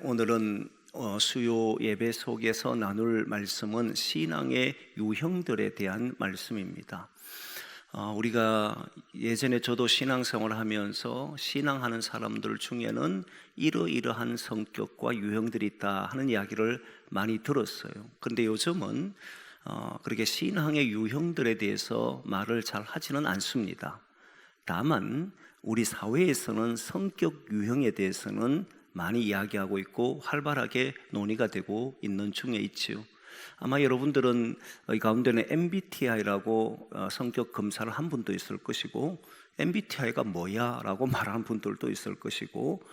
오늘은 수요 예배 속에서 나눌 말씀은 신앙의 유형들에 대한 말씀입니다. 우리가 예전에 저도 신앙생활을 하면서 신앙하는 사람들 중에는 이러이러한 성격과 유형들이 있다 하는 이야기를 많이 들었어요. 그런데 요즘은 그렇게 신앙의 유형들에 대해서 말을 잘 하지는 않습니다. 다만 우리 사회에서는 성격 유형에 대해서는 많이 이야기하고 있고 활발하게 논의가 되고 있는 중에 있지요. 아마 여러분들은 이 가운데는 MBTI라고 성격 검사를 한 분도 있을 것이고, MBTI가 뭐야? 라고 말하는 분들도 있을 것이고,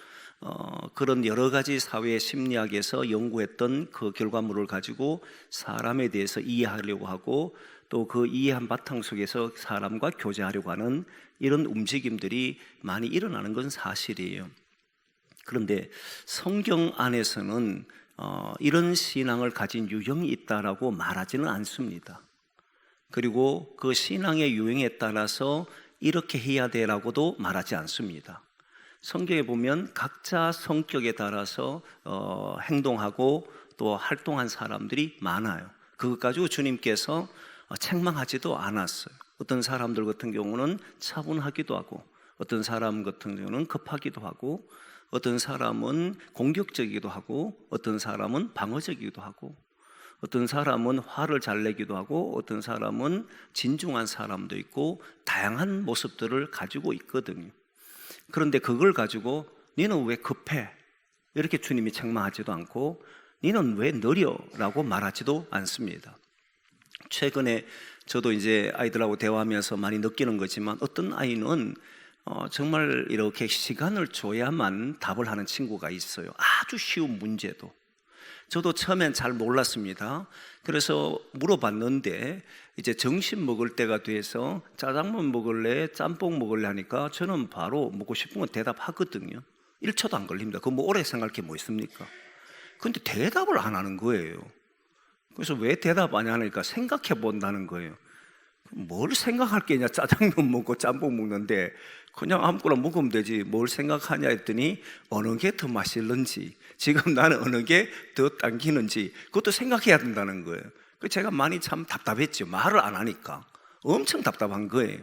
그런 여러 가지 사회 심리학에서 연구했던 그 결과물을 가지고 사람에 대해서 이해하려고 하고, 또 그 이해한 바탕 속에서 사람과 교제하려고 하는 이런 움직임들이 많이 일어나는 건 사실이에요. 그런데 성경 안에서는 이런 신앙을 가진 유형이 있다라고 말하지는 않습니다. 그리고 그 신앙의 유형에 따라서 이렇게 해야 돼라고도 말하지 않습니다. 성경에 보면 각자 성격에 따라서 행동하고 또 활동한 사람들이 많아요. 그것 가지고 주님께서 책망하지도 않았어요. 어떤 사람들 같은 경우는 차분하기도 하고, 어떤 사람 같은 경우는 급하기도 하고, 어떤 사람은 공격적이기도 하고, 어떤 사람은 방어적이기도 하고, 어떤 사람은 화를 잘 내기도 하고, 어떤 사람은 진중한 사람도 있고, 다양한 모습들을 가지고 있거든요. 그런데 그걸 가지고 너는 왜 급해? 이렇게 주님이 책망하지도 않고, 너는 왜 느려? 라고 말하지도 않습니다. 최근에 저도 이제 아이들하고 대화하면서 많이 느끼는 거지만, 어떤 아이는 정말 이렇게 시간을 줘야만 답을 하는 친구가 있어요. 아주 쉬운 문제도. 저도 처음엔 잘 몰랐습니다. 그래서 물어봤는데 이제 점심 먹을 때가 돼서 짜장면 먹을래, 짬뽕 먹을래 하니까 저는 바로 먹고 싶은 건 대답하거든요. 1초도 안 걸립니다. 그거 뭐 오래 생각할 게 뭐 있습니까? 근데 대답을 안 하는 거예요. 그래서 왜 대답 안 하니까 생각해 본다는 거예요. 뭘 생각할 게 있냐? 짜장면 먹고 짬뽕 먹는데 그냥 아무거나 먹으면 되지 뭘 생각하냐 했더니 어느 게 더 맛있는지, 지금 나는 어느 게 더 당기는지 그것도 생각해야 된다는 거예요. 제가 많이 참 답답했죠. 말을 안 하니까 엄청 답답한 거예요.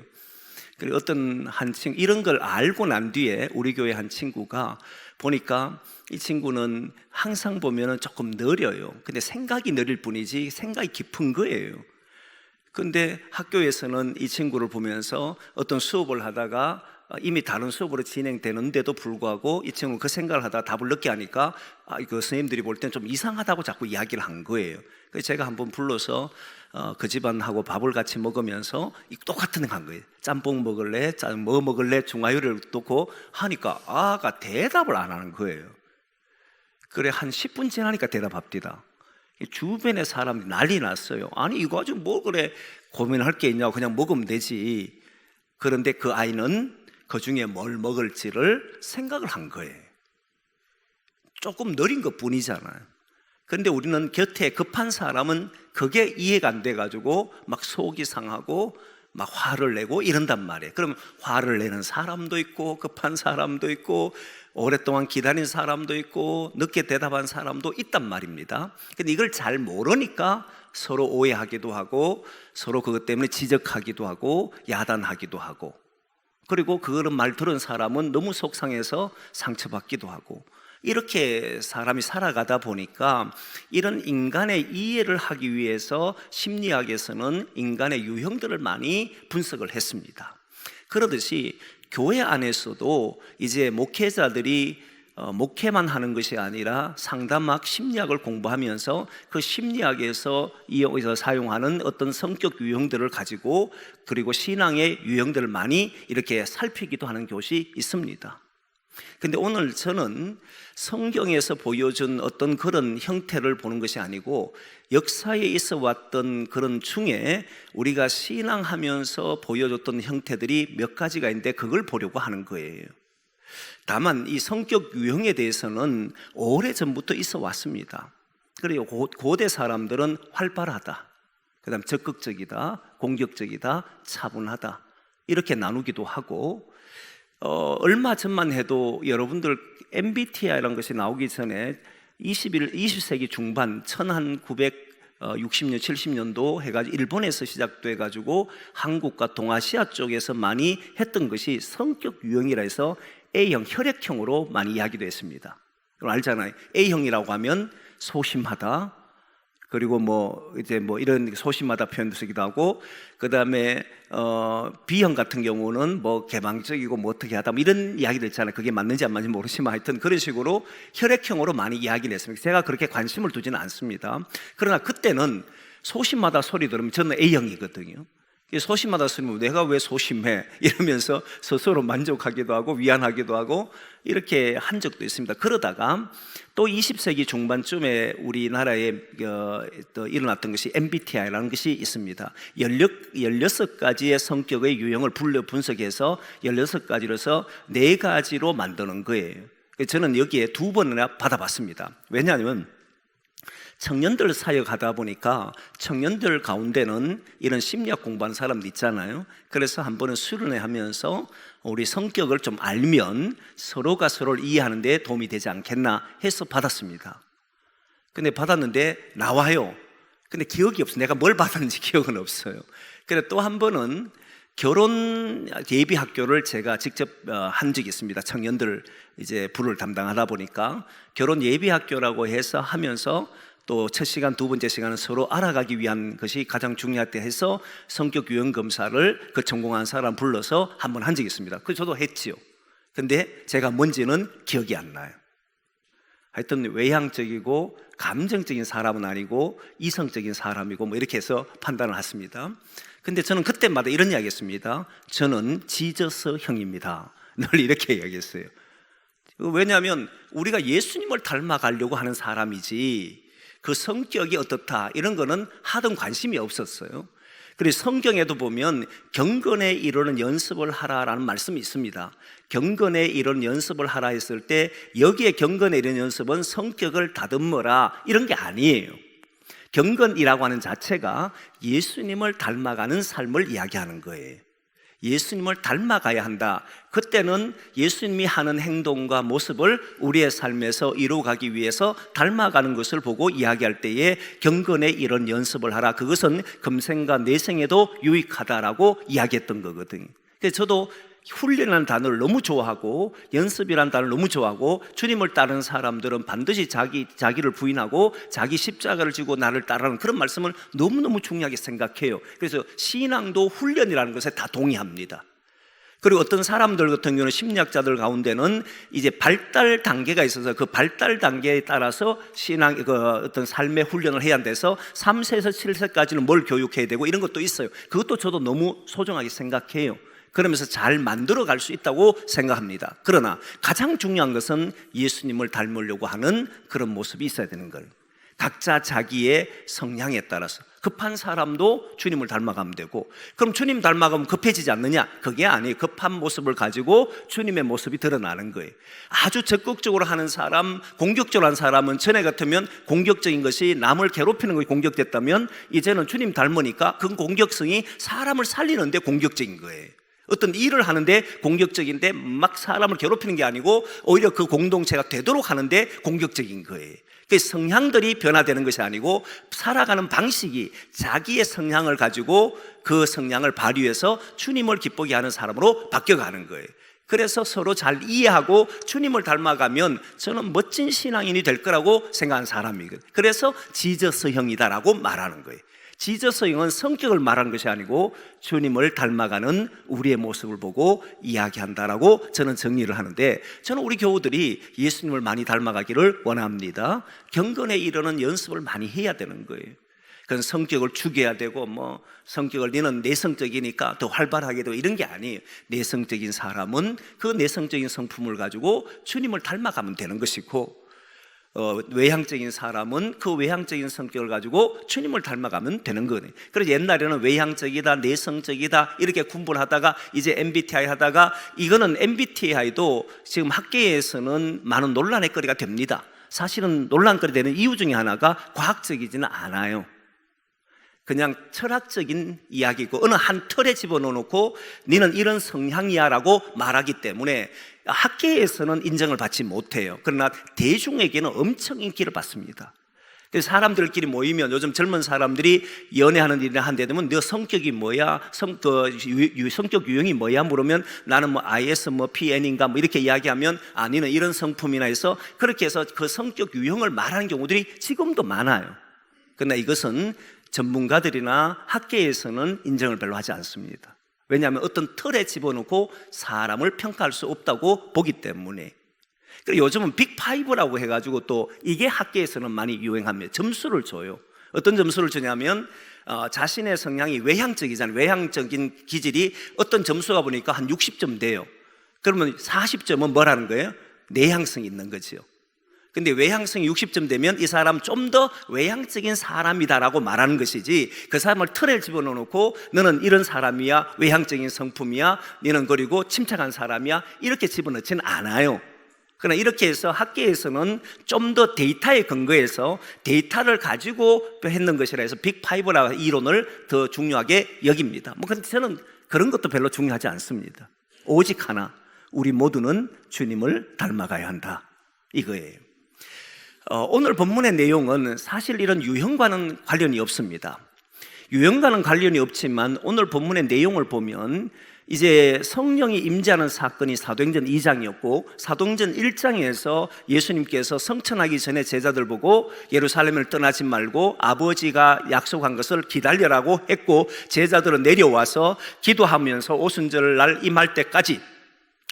그리고 어떤 한 친구, 이런 걸 알고 난 뒤에 우리 교회 한 친구가 보니까 이 친구는 항상 보면은 조금 느려요. 근데 생각이 느릴 뿐이지 생각이 깊은 거예요. 근데 학교에서는 이 친구를 보면서 어떤 수업을 하다가 이미 다른 수업으로 진행되는데도 불구하고 이 친구는 그 생각을 하다가 답을 늦게 하니까 그 선생님들이 볼 땐 좀 이상하다고 자꾸 이야기를 한 거예요. 그래서 제가 한번 불러서 그 집안하고 밥을 같이 먹으면서 똑같은 거 한 거예요. 짬뽕 먹을래? 뭐 먹을래? 중화요리를 놓고 하니까 아가 대답을 안 하는 거예요. 그래 한 10분 지나니까 대답합니다. 주변의 사람들이 난리 났어요. 아니 이거 가지고 뭐 그래 고민할 게 있냐고, 그냥 먹으면 되지. 그런데 그 아이는 그 중에 뭘 먹을지를 생각을 한 거예요. 조금 느린 것 뿐이잖아요. 그런데 우리는 곁에 급한 사람은 그게 이해가 안 돼가지고 막 속이 상하고 막 화를 내고 이런단 말이에요. 그럼 화를 내는 사람도 있고 급한 사람도 있고 오랫동안 기다린 사람도 있고 늦게 대답한 사람도 있단 말입니다. 근데 이걸 잘 모르니까 서로 오해하기도 하고 서로 그것 때문에 지적하기도 하고 야단하기도 하고, 그리고 그거는 말 들은 사람은 너무 속상해서 상처받기도 하고, 이렇게 사람이 살아가다 보니까 이런 인간의 이해를 하기 위해서 심리학에서는 인간의 유형들을 많이 분석을 했습니다. 그러듯이 교회 안에서도 이제 목회자들이 목회만 하는 것이 아니라 상담학 심리학을 공부하면서 그 심리학에서 사용하는 어떤 성격 유형들을 가지고, 그리고 신앙의 유형들을 많이 이렇게 살피기도 하는 곳이 있습니다. 근데 오늘 저는 성경에서 보여준 어떤 그런 형태를 보는 것이 아니고 역사에 있어 왔던 그런 중에 우리가 신앙하면서 보여줬던 형태들이 몇 가지가 있는데 그걸 보려고 하는 거예요. 다만 이 성격 유형에 대해서는 오래전부터 있어 왔습니다. 그리고 고대 사람들은 활발하다, 그 다음 적극적이다, 공격적이다, 차분하다 이렇게 나누기도 하고, 얼마 전만 해도 여러분들 MBTI라는 것이 나오기 전에 20세기 중반 1960년, 70년도 해가지고 일본에서 시작돼 가지고 한국과 동아시아 쪽에서 많이 했던 것이 성격 유형이라 해서 A형, 혈액형으로 많이 이야기도 했습니다. 여러분 알잖아요. A형이라고 하면 소심하다. 그리고 이제 이런 소심하다 표현도 쓰기도 하고, 그 다음에 B형 같은 경우는 개방적이고 어떻게 하다 이런 이야기도 있잖아요. 그게 맞는지 안 맞는지 모르지만 하여튼 그런 식으로 혈액형으로 많이 이야기를 했습니다. 제가 그렇게 관심을 두지는 않습니다. 그러나 그때는 소심하다 소리 들으면 저는 A형이거든요. 소심하다 소리면 내가 왜 소심해? 이러면서 스스로 만족하기도 하고 위안하기도 하고 이렇게 한 적도 있습니다. 그러다가 또 20세기 중반쯤에 우리나라에 또 일어났던 것이 MBTI라는 것이 있습니다. 16가지의 성격의 유형을 분류 분석해서 16가지로서 4가지로 만드는 거예요. 저는 여기에 2번이나 받아봤습니다. 왜냐하면 청년들 사역하다 보니까 청년들 가운데는 이런 심리학 공부하는 사람도 있잖아요. 그래서 한 번은 수련회 하면서 우리 성격을 좀 알면 서로가 서로를 이해하는 데 도움이 되지 않겠나 해서 받았습니다. 근데 받았는데 나와요. 근데 기억이 없어요. 내가 뭘 받았는지 기억은 없어요. 그래 또 한 번은 결혼 예비 학교를 제가 직접 한 적이 있습니다. 청년들 이제 부를 담당하다 보니까 결혼 예비 학교라고 해서 하면서 또 첫 시간, 두 번째 시간은 서로 알아가기 위한 것이 가장 중요하다 해서 성격 유형 검사를 그 전공한 사람 불러서 한번 한 적이 있습니다. 그래서 저도 했지요. 근데 제가 뭔지는 기억이 안 나요. 하여튼 외향적이고 감정적인 사람은 아니고 이성적인 사람이고 이렇게 해서 판단을 했습니다. 근데 저는 그때마다 이런 이야기 했습니다. 저는 지저스형입니다. 늘 이렇게 이야기했어요. 왜냐하면 우리가 예수님을 닮아가려고 하는 사람이지 그 성격이 어떻다 이런 거는 하던 관심이 없었어요. 그래서 성경에도 보면 경건에 이르는 연습을 하라라는 말씀이 있습니다. 경건에 이르는 연습을 하라 했을 때 여기에 경건에 이르는 연습은 성격을 다듬어라 이런 게 아니에요. 경건이라고 하는 자체가 예수님을 닮아가는 삶을 이야기하는 거예요. 예수님을 닮아가야 한다. 그때는 예수님이 하는 행동과 모습을 우리의 삶에서 이루어가기 위해서 닮아가는 것을 보고 이야기할 때에 경건에 이런 연습을 하라. 그것은 금생과 내생에도 유익하다라고 이야기했던 거거든요. 그래서 저도 훈련이라는 단어를 너무 좋아하고 연습이라는 단어를 너무 좋아하고 주님을 따르는 사람들은 반드시 자기를 부인하고 자기 십자가를 지고 나를 따르는 그런 말씀을 너무너무 중요하게 생각해요. 그래서 신앙도 훈련이라는 것에 다 동의합니다. 그리고 어떤 사람들 같은 경우는 심리학자들 가운데는 이제 발달 단계가 있어서 그 발달 단계에 따라서 신앙 어떤 삶의 훈련을 해야 돼서 3세에서 7세까지는 뭘 교육해야 되고 이런 것도 있어요. 그것도 저도 너무 소중하게 생각해요. 그러면서 잘 만들어 갈 수 있다고 생각합니다. 그러나 가장 중요한 것은 예수님을 닮으려고 하는 그런 모습이 있어야 되는 거예요. 각자 자기의 성향에 따라서 급한 사람도 주님을 닮아가면 되고, 그럼 주님 닮아가면 급해지지 않느냐? 그게 아니에요. 급한 모습을 가지고 주님의 모습이 드러나는 거예요. 아주 적극적으로 하는 사람, 공격적으로 하는 사람은 전에 같으면 공격적인 것이 남을 괴롭히는 것이 공격됐다면 이제는 주님 닮으니까 그 공격성이 사람을 살리는데 공격적인 거예요. 어떤 일을 하는데 공격적인데 막 사람을 괴롭히는 게 아니고 오히려 그 공동체가 되도록 하는데 공격적인 거예요. 그 성향들이 변화되는 것이 아니고 살아가는 방식이 자기의 성향을 가지고 그 성향을 발휘해서 주님을 기쁘게 하는 사람으로 바뀌어가는 거예요. 그래서 서로 잘 이해하고 주님을 닮아가면 저는 멋진 신앙인이 될 거라고 생각하는 사람이거든요. 그래서 지저스형이다라고 말하는 거예요. 지저스형은 성격을 말하는 것이 아니고 주님을 닮아가는 우리의 모습을 보고 이야기한다라고 저는 정리를 하는데, 저는 우리 교우들이 예수님을 많이 닮아가기를 원합니다. 경건에 이르는 연습을 많이 해야 되는 거예요. 그건 성격을 죽여야 되고 성격을 너는 내성적이니까 더 활발하게 되고 이런 게 아니에요. 내성적인 사람은 그 내성적인 성품을 가지고 주님을 닮아가면 되는 것이고, 외향적인 사람은 그 외향적인 성격을 가지고 주님을 닮아가면 되는 거예요. 그래서 옛날에는 외향적이다, 내성적이다 이렇게 구분하다가 이제 MBTI 하다가, 이거는 MBTI도 지금 학계에서는 많은 논란의 거리가 됩니다. 사실은 논란거리 되는 이유 중에 하나가 과학적이지는 않아요. 그냥 철학적인 이야기고 어느 한 틀에 집어넣어놓고 너는 이런 성향이야 라고 말하기 때문에 학계에서는 인정을 받지 못해요. 그러나 대중에게는 엄청 인기를 받습니다. 그래서 사람들끼리 모이면 요즘 젊은 사람들이 연애하는 일이나 한데 되면 너 성격이 뭐야? 성격 유형이 뭐야? 물으면 나는 뭐 IS 뭐 PN인가 뭐 이렇게 이야기하면 아니는 이런 성품이나 해서 그렇게 해서 그 성격 유형을 말하는 경우들이 지금도 많아요. 그러나 이것은 전문가들이나 학계에서는 인정을 별로 하지 않습니다. 왜냐하면 어떤 틀에 집어넣고 사람을 평가할 수 없다고 보기 때문에. 그리고 요즘은 빅5라고 해가지고 또 이게 학계에서는 많이 유행합니다. 점수를 줘요. 어떤 점수를 주냐면 자신의 성향이 외향적이잖아요. 외향적인 기질이 어떤 점수가 보니까 한 60점 돼요. 그러면 40점은 뭐라는 거예요? 내향성이 있는 거죠. 근데 외향성이 60점 되면 이 사람 좀 더 외향적인 사람이다라고 말하는 것이지, 그 사람을 틀에 집어넣고 너는 이런 사람이야, 외향적인 성품이야, 너는 그리고 침착한 사람이야 이렇게 집어넣지는 않아요. 그러나 이렇게 해서 학계에서는 좀 더 데이터에 근거해서 데이터를 가지고 했는 것이라 해서 빅5라는 이론을 더 중요하게 여깁니다. 근데 저는 그런 것도 별로 중요하지 않습니다. 오직 하나, 우리 모두는 주님을 닮아가야 한다, 이거예요. 오늘 본문의 내용은 사실 이런 유형과는 관련이 없습니다. 유형과는 관련이 없지만 오늘 본문의 내용을 보면 이제 성령이 임재하는 사건이 사도행전 2장이었고 사도행전 1장에서 예수님께서 성천하기 전에 제자들 보고 예루살렘을 떠나지 말고 아버지가 약속한 것을 기다려라고 했고, 제자들은 내려와서 기도하면서 오순절날 임할 때까지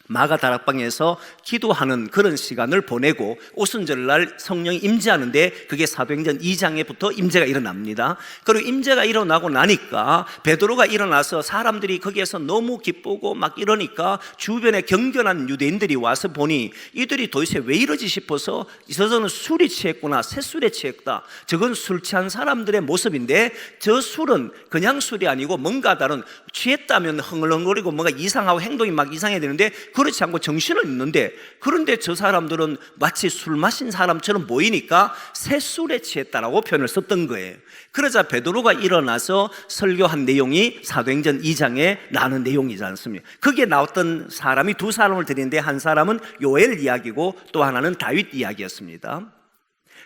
마가다락방에서 기도하는 그런 시간을 보내고 오순절날 성령이 임재하는데 그게 사도행전 2장에부터 임재가 일어납니다. 그리고 임재가 일어나고 나니까 베드로가 일어나서 사람들이 거기에서 너무 기쁘고 막 이러니까 주변에 경건한 유대인들이 와서 보니 이들이 도대체 왜 이러지 싶어서 저는 술이 취했구나, 새술에 취했다, 저건 술 취한 사람들의 모습인데 저 술은 그냥 술이 아니고 뭔가 다른, 취했다면 흥얼흥얼거리고 뭔가 이상하고 행동이 막 이상해야 되는데 그렇지 않고 정신은 있는데, 그런데 저 사람들은 마치 술 마신 사람처럼 보이니까 새술에 취했다라고 표현을 썼던 거예요. 그러자 베드로가 일어나서 설교한 내용이 사도행전 2장에 나오는 내용이지 않습니까? 거기에 나왔던 사람이 두 사람을 드리는데 한 사람은 요엘 이야기고 또 하나는 다윗 이야기였습니다.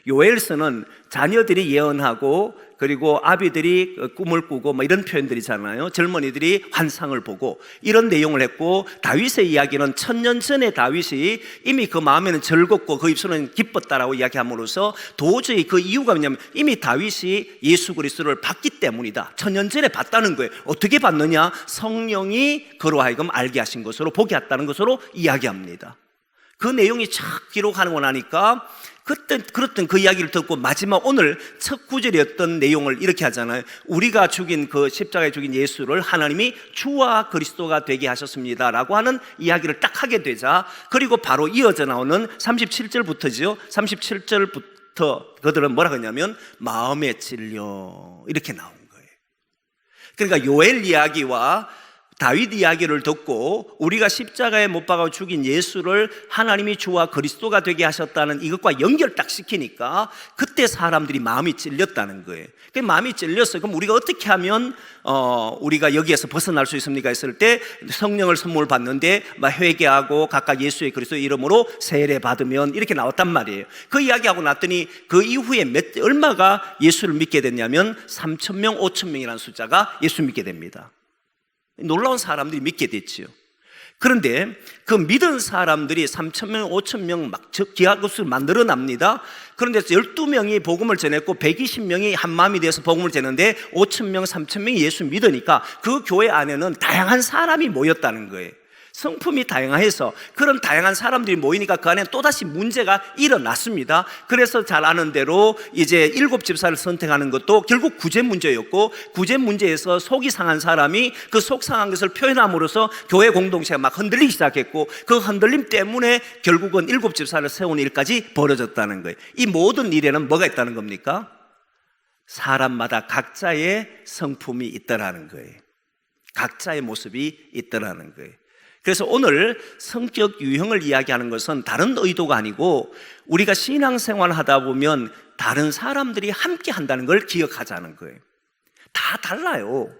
요엘서는 자녀들이 예언하고 그리고 아비들이 꿈을 꾸고 뭐 이런 표현들이잖아요. 젊은이들이 환상을 보고 이런 내용을 했고, 다윗의 이야기는 1000년 전에 다윗이 이미 그 마음에는 즐겁고 그 입술은 기뻤다라고 이야기함으로써 도저히 그 이유가 뭐냐면 이미 다윗이 예수 그리스도를 봤기 때문이다. 1000년 전에 봤다는 거예요. 어떻게 봤느냐? 성령이 그로 하여금 알게 하신 것으로, 보게 했다는 것으로 이야기합니다. 그 내용이 착 기록하고 나니까 그때 그랬던 그 이야기를 듣고 마지막 오늘 첫 구절이었던 내용을 이렇게 하잖아요. 우리가 죽인 그 십자가에 죽인 예수를 하나님이 주와 그리스도가 되게 하셨습니다 라고 하는 이야기를 딱 하게 되자, 그리고 바로 이어져 나오는 37절부터죠. 37절부터 그들은 뭐라고 했냐면 마음에 찔려 이렇게 나온 거예요. 그러니까 요엘 이야기와 다윗 이야기를 듣고 우리가 십자가에 못 박아 죽인 예수를 하나님이 주와 그리스도가 되게 하셨다는 이것과 연결 딱 시키니까 그때 사람들이 마음이 찔렸다는 거예요. 그 마음이 찔렸어요. 그럼 우리가 어떻게 하면 우리가 여기에서 벗어날 수 있습니까? 했을 때 성령을 선물 받는데 회개하고 각각 예수의 그리스도의 이름으로 세례 받으면 이렇게 나왔단 말이에요. 그 이야기하고 났더니 그 이후에 얼마가 예수를 믿게 됐냐면 3,000명, 5,000명이라는 숫자가 예수 믿게 됩니다. 놀라운 사람들이 믿게 됐지요. 그런데 그 믿은 사람들이 3,000명, 5,000명 막 기하급수를 만들어 납니다. 그런데 12명이 복음을 전했고 120명이 한 마음이 돼서 복음을 전했는데 5,000명, 3,000명이 예수 믿으니까 그 교회 안에는 다양한 사람이 모였다는 거예요. 성품이 다양해서 그런 다양한 사람들이 모이니까 그 안에 또다시 문제가 일어났습니다. 그래서 잘 아는 대로 이제 7 집사를 선택하는 것도 결국 구제 문제였고, 구제 문제에서 속이 상한 사람이 그 속 상한 것을 표현함으로써 교회 공동체가 막 흔들리기 시작했고, 그 흔들림 때문에 결국은 7 집사를 세우는 일까지 벌어졌다는 거예요. 이 모든 일에는 뭐가 있다는 겁니까? 사람마다 각자의 성품이 있더라는 거예요. 각자의 모습이 있더라는 거예요. 그래서 오늘 성격 유형을 이야기하는 것은 다른 의도가 아니고 우리가 신앙생활을 하다 보면 다른 사람들이 함께 한다는 걸 기억하자는 거예요. 다 달라요.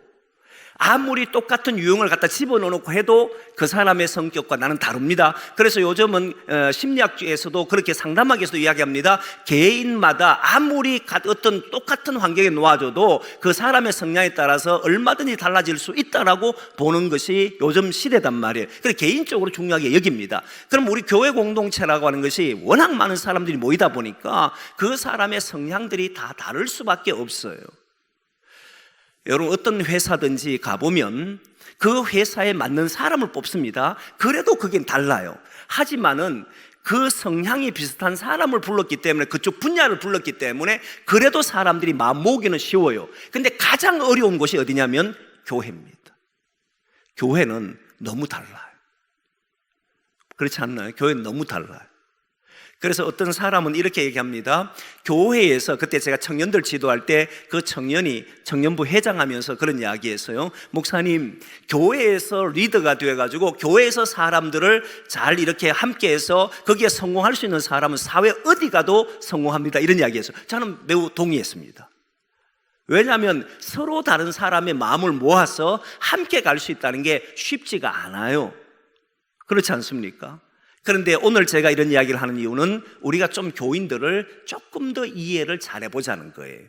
아무리 똑같은 유형을 갖다 집어넣어놓고 해도 그 사람의 성격과 나는 다릅니다. 그래서 요즘은 심리학에서도 그렇게 상담학에서도 이야기합니다. 개인마다 아무리 어떤 똑같은 환경에 놓아줘도 그 사람의 성향에 따라서 얼마든지 달라질 수 있다라고 보는 것이 요즘 시대단 말이에요. 그래서 개인적으로 중요하게 여깁니다. 그럼 우리 교회 공동체라고 하는 것이 워낙 많은 사람들이 모이다 보니까 그 사람의 성향들이 다 다를 수밖에 없어요. 여러분, 어떤 회사든지 가보면 그 회사에 맞는 사람을 뽑습니다. 그래도 그게 달라요. 하지만은 그 성향이 비슷한 사람을 불렀기 때문에, 그쪽 분야를 불렀기 때문에 그래도 사람들이 마음 모으기는 쉬워요. 근데 가장 어려운 곳이 어디냐면 교회입니다. 교회는 너무 달라요. 그렇지 않나요? 교회는 너무 달라요. 그래서 어떤 사람은 이렇게 얘기합니다. 교회에서, 그때 제가 청년들 지도할 때 그 청년이 청년부 회장하면서 그런 이야기했어요. 목사님, 교회에서 리더가 되어가지고 교회에서 사람들을 잘 이렇게 함께해서 거기에 성공할 수 있는 사람은 사회 어디 가도 성공합니다. 이런 이야기했어요. 저는 매우 동의했습니다. 왜냐하면 서로 다른 사람의 마음을 모아서 함께 갈 수 있다는 게 쉽지가 않아요. 그렇지 않습니까? 그런데 오늘 제가 이런 이야기를 하는 이유는 우리가 좀 교인들을 조금 더 이해를 잘해보자는 거예요.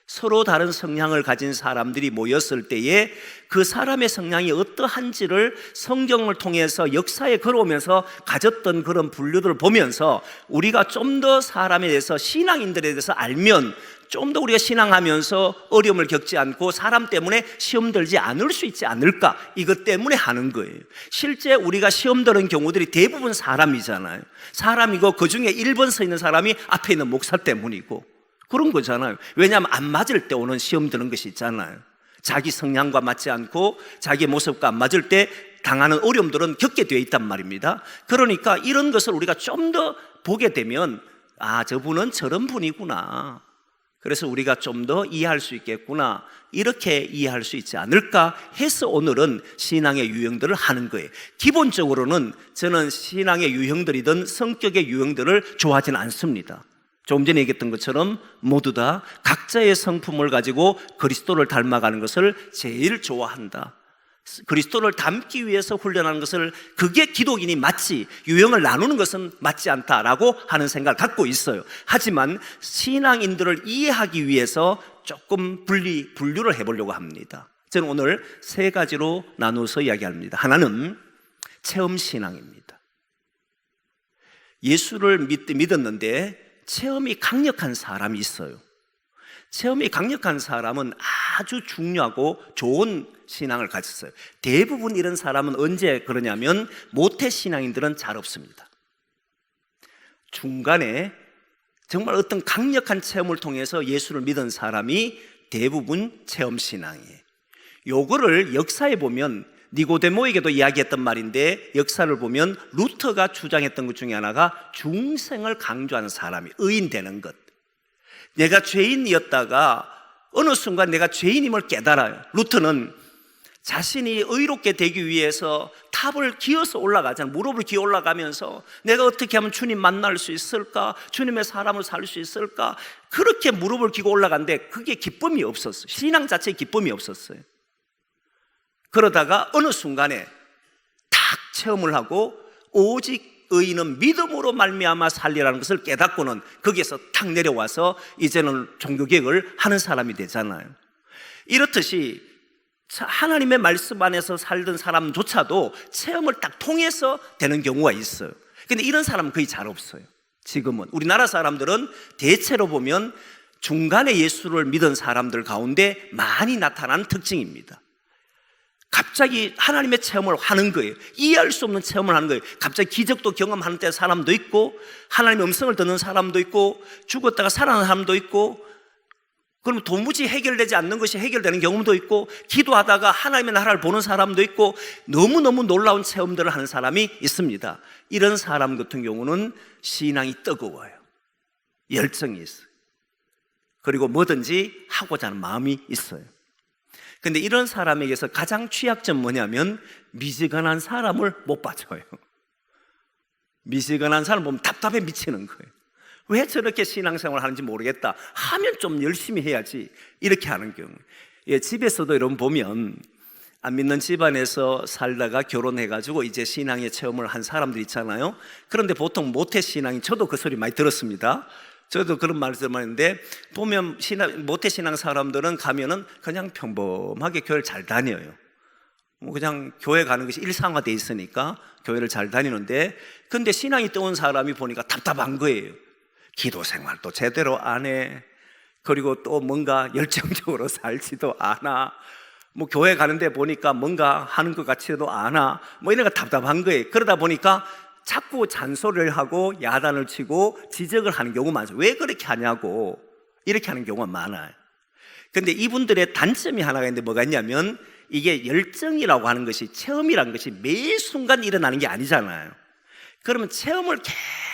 서로 다른 성향을 가진 사람들이 모였을 때에 그 사람의 성향이 어떠한지를 성경을 통해서 역사에 걸어오면서 가졌던 그런 분류들을 보면서 우리가 좀 더 사람에 대해서, 신앙인들에 대해서 알면 좀 더 우리가 신앙하면서 어려움을 겪지 않고 사람 때문에 시험 들지 않을 수 있지 않을까, 이것 때문에 하는 거예요. 실제 우리가 시험 드는 경우들이 대부분 사람이잖아요. 사람이고 그 중에 1번 서 있는 사람이 앞에 있는 목사 때문이고 그런 거잖아요. 왜냐하면 안 맞을 때 오는 시험 드는 것이 있잖아요. 자기 성향과 맞지 않고 자기 모습과 안 맞을 때 당하는 어려움들은 겪게 되어 있단 말입니다. 그러니까 이런 것을 우리가 좀 더 보게 되면, 아, 저분은 저런 분이구나, 그래서 우리가 좀 더 이해할 수 있겠구나, 이렇게 이해할 수 있지 않을까 해서 오늘은 신앙의 유형들을 하는 거예요. 기본적으로는 저는 신앙의 유형들이든 성격의 유형들을 좋아하지는 않습니다. 조금 전에 얘기했던 것처럼 모두 다 각자의 성품을 가지고 그리스도를 닮아가는 것을 제일 좋아한다. 그리스도를 닮기 위해서 훈련하는 것을, 그게 기독인이 맞지, 유형을 나누는 것은 맞지 않다라고 하는 생각을 갖고 있어요. 하지만 신앙인들을 이해하기 위해서 조금 분류를 해보려고 합니다. 저는 오늘 세 가지로 나누어서 이야기합니다. 하나는 체험신앙입니다. 예수를 믿었는데 체험이 강력한 사람이 있어요. 체험이 강력한 사람은 아주 중요하고 좋은 신앙을 가졌어요. 대부분 이런 사람은 언제 그러냐면 모태신앙인들은 잘 없습니다. 중간에 정말 어떤 강력한 체험을 통해서 예수를 믿은 사람이 대부분 체험신앙이에요. 요거를 역사에 보면 니고데모에게도 이야기했던 말인데, 역사를 보면 루터가 주장했던 것 중에 하나가 중생을 강조하는 사람이 의인 되는 것. 내가 죄인이었다가 어느 순간 내가 죄인임을 깨달아요. 루터는 자신이 의롭게 되기 위해서 탑을 기어서 올라가잖아요. 무릎을 기어 올라가면서 내가 어떻게 하면 주님 만날 수 있을까, 주님의 사람을 살 수 있을까, 그렇게 무릎을 기고 올라갔는데 그게 기쁨이 없었어요. 신앙 자체에 기쁨이 없었어요. 그러다가 어느 순간에 탁 체험을 하고 오직 의인은 믿음으로 말미암아 살리라는 것을 깨닫고는 거기에서 탁 내려와서 이제는 종교개혁을 하는 사람이 되잖아요. 이렇듯이 하나님의 말씀 안에서 살던 사람조차도 체험을 딱 통해서 되는 경우가 있어요. 근데 이런 사람은 거의 잘 없어요. 지금은 우리나라 사람들은 대체로 보면 중간에 예수를 믿은 사람들 가운데 많이 나타나는 특징입니다. 갑자기 하나님의 체험을 하는 거예요. 이해할 수 없는 체험을 하는 거예요. 갑자기 기적도 경험하는 때 사람도 있고, 하나님의 음성을 듣는 사람도 있고, 죽었다가 살아난 사람도 있고, 그럼 도무지 해결되지 않는 것이 해결되는 경험도 있고, 기도하다가 하나님의 나라를 보는 사람도 있고, 너무너무 놀라운 체험들을 하는 사람이 있습니다. 이런 사람 같은 경우는 신앙이 뜨거워요. 열정이 있어요. 그리고 뭐든지 하고자 하는 마음이 있어요. 근데 이런 사람에게서 가장 취약점 뭐냐면 미지근한 사람을 못 봐줘요. 미지근한 사람 보면 답답해 미치는 거예요. 왜 저렇게 신앙생활 하는지 모르겠다 하면 좀 열심히 해야지, 이렇게 하는 경우. 예, 집에서도 여러분 보면 안 믿는 집안에서 살다가 결혼해가지고 이제 신앙의 체험을 한 사람들 있잖아요. 그런데 보통 모태신앙이, 저도 그 소리 많이 들었습니다. 저도 그런 말씀 하는데, 보면 모태신앙 사람들은 가면은 그냥 평범하게 교회를 잘 다녀요. 뭐 그냥 교회 가는 것이 일상화되어 있으니까 교회를 잘 다니는데, 근데 신앙이 떠온 사람이 보니까 답답한 거예요. 기도 생활도 제대로 안 해. 그리고 또 뭔가 열정적으로 살지도 않아. 뭐 교회 가는데 보니까 뭔가 하는 것 같지도 않아. 뭐 이런 거 답답한 거예요. 그러다 보니까 자꾸 잔소리를 하고 야단을 치고 지적을 하는 경우가 많아요. 왜 그렇게 하냐고, 이렇게 하는 경우가 많아요. 근데 이분들의 단점이 하나가 있는데 뭐가 있냐면, 이게 열정이라고 하는 것이, 체험이라는 것이 매 순간 일어나는 게 아니잖아요. 그러면 체험을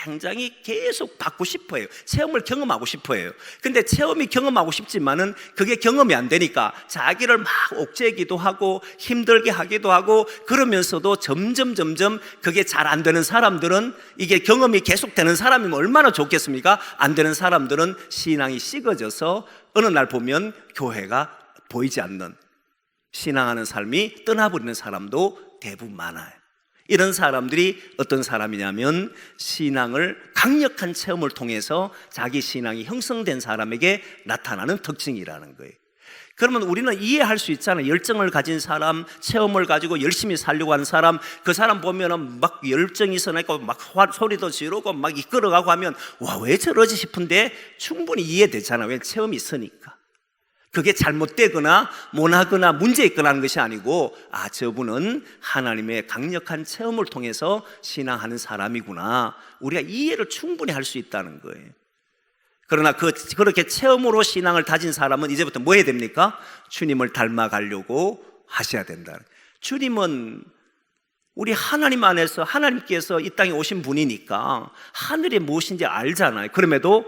굉장히 계속 받고 싶어 해요. 체험을 경험하고 싶어 해요. 근데 체험이 경험하고 싶지만은 그게 경험이 안 되니까 자기를 막 옥죄기도 하고 힘들게 하기도 하고, 그러면서도 점점 그게 잘 안 되는 사람들은, 이게 경험이 계속되는 사람이면 얼마나 좋겠습니까? 안 되는 사람들은 신앙이 식어져서 어느 날 보면 교회가 보이지 않는, 신앙하는 삶이 떠나버리는 사람도 대부분 많아요. 이런 사람들이 어떤 사람이냐면, 신앙을 강력한 체험을 통해서 자기 신앙이 형성된 사람에게 나타나는 특징이라는 거예요. 그러면 우리는 이해할 수 있잖아요. 열정을 가진 사람, 체험을 가지고 열심히 살려고 하는 사람, 그 사람 보면은 막 열정이 있어나니까 막 소리도 지르고 막 이끌어가고 하면, 와, 왜 저러지 싶은데 충분히 이해되잖아요. 왜? 체험이 있으니까. 그게 잘못되거나 못하거나 문제 있거나 하는 것이 아니고, 아, 저분은 하나님의 강력한 체험을 통해서 신앙하는 사람이구나, 우리가 이해를 충분히 할 수 있다는 거예요. 그러나 그렇게 체험으로 신앙을 다진 사람은 이제부터 뭐 해야 됩니까? 주님을 닮아가려고 하셔야 된다. 주님은 우리 하나님 안에서, 하나님께서 이 땅에 오신 분이니까 하늘이 무엇인지 알잖아요. 그럼에도